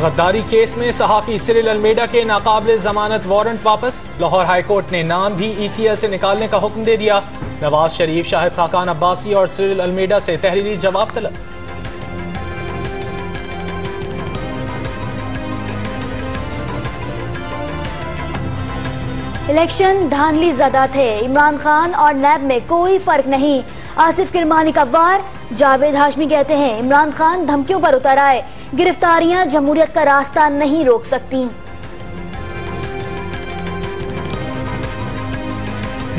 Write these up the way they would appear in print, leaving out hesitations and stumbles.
गद्दारी केस में सहाफी सिरिल अलमेडा के नाकाबिल जमानत वारंट वापस। लाहौर हाईकोर्ट ने नाम भी ECL से निकालने का हुक्म दे दिया। नवाज शरीफ, शाहिद खाकान अब्बासी और सिरिल अलमेडा से तहरीरी जवाब तलब। इलेक्शन धांधली ज़दा थे, इमरान खान और नैब में कोई फर्क नहीं। आसिफ किरमानी का वार। जावेद हाशमी कहते हैं इमरान खान धमकियों पर उतर आए, गिरफ्तारियां जमहूरियत का रास्ता नहीं रोक सकती।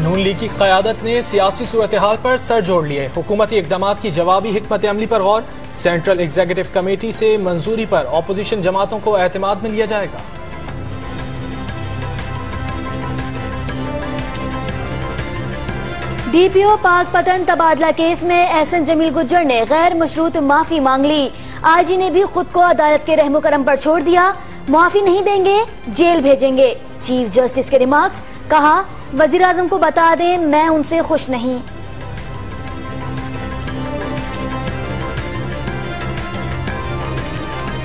नून लीग की क़यादत ने सियासी सूरत हाल पर सर जोड़ लिए। हुकूमती इक़दामात की जवाबी हिकमत अमली पर गौर। सेंट्रल एग्जीक्यूटिव कमेटी से मंजूरी पर अपोजिशन जमातों को एतमाद में लिया जाएगा। DPO पाक पतन तबादला केस में एहसन जमील गुज्जर ने गैर मशरूत माफी मांग ली। IG ने भी खुद को अदालत के रहमो करम पर छोड़ दिया। माफी नहीं देंगे, जेल भेजेंगे। चीफ जस्टिस के रिमार्क्स। कहा, वजीर आजम को बता दें मैं उनसे खुश नहीं।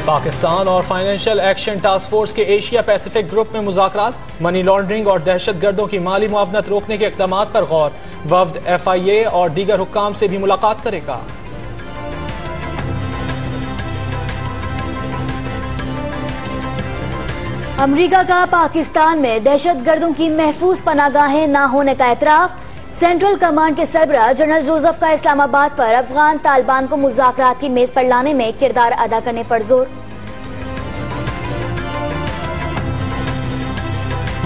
पाकिस्तान और फाइनेंशियल एक्शन टास्क फोर्स के एशिया पैसिफिक ग्रुप में मुज़ाकरात। मनी लॉन्ड्रिंग और दहशत गर्दों की माली मुआवनत रोकने के इक़दामात पर गौर। वफ्द FIA और दीगर हुक्काम से भी मुलाकात करेगा। अमरीका का पाकिस्तान में दहशत गर्दों की महफूज पनागाहें न होने का एतराफ। सेंट्रल कमांड के सरबराह जनरल जोसेफ का इस्लामाबाद पर अफगान तालिबान को मुज़ाकरात की मेज पर लाने में किरदार अदा करने पर जोर।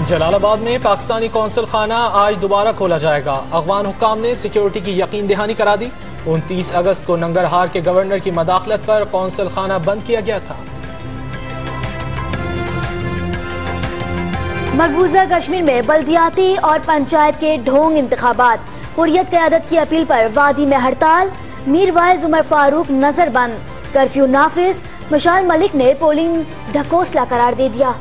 जलालाबाद में पाकिस्तानी कौंसल खाना आज दोबारा खोला जाएगा। अफगान हुक्काम ने सिक्योरिटी की यकीन दहानी करा दी। 29 अगस्त को नंगरहार के गवर्नर की मदाखलत पर कौंसल खाना बंद किया गया था। मकबूजा कश्मीर में बल्दियाती और पंचायत के ढोंग इंतखाबात। हुर्रियत क़यादत की अपील पर वादी में हड़ताल। मीरवाइज उमर फारूक नजरबंद। कर्फ्यू नाफिज। मशाल मलिक ने पोलिंग ढकोसला करार दे दिया।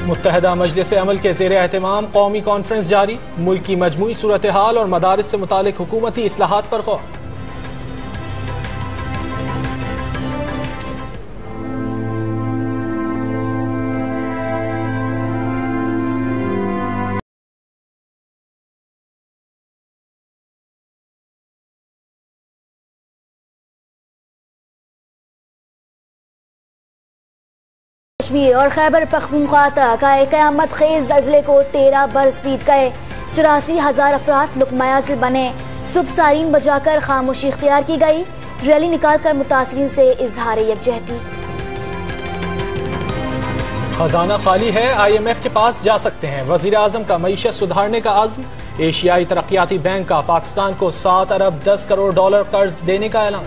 मुत्तहदा मजलिस अमल के ज़ेर एहतमाम कौमी कॉन्फ्रेंस जारी। मुल्क की मजमूई सूरत हाल और मदारिस से मुतालिक हुकूमती इस्लाहात पर गौर। कश्मीर और खैबर पख्तूनख्वा तक आए क़यामत खेज ज़ल्ज़ले को 13 बरस बीत गए। 84,000 अफराद लुकमायासिल बने। सुबह सारीन बजाकर खामोशी इख्तियार की गई। रैली निकालकर मुतासरीन से इजहार यकजहती। खजाना खाली है, IMF के पास जा सकते हैं। वजीर आजम का मईशत सुधारने का आज़्म। एशियाई तरक्याती बैंक का पाकिस्तान को $7 अरब 10 करोड़ कर्ज देने का ऐलान।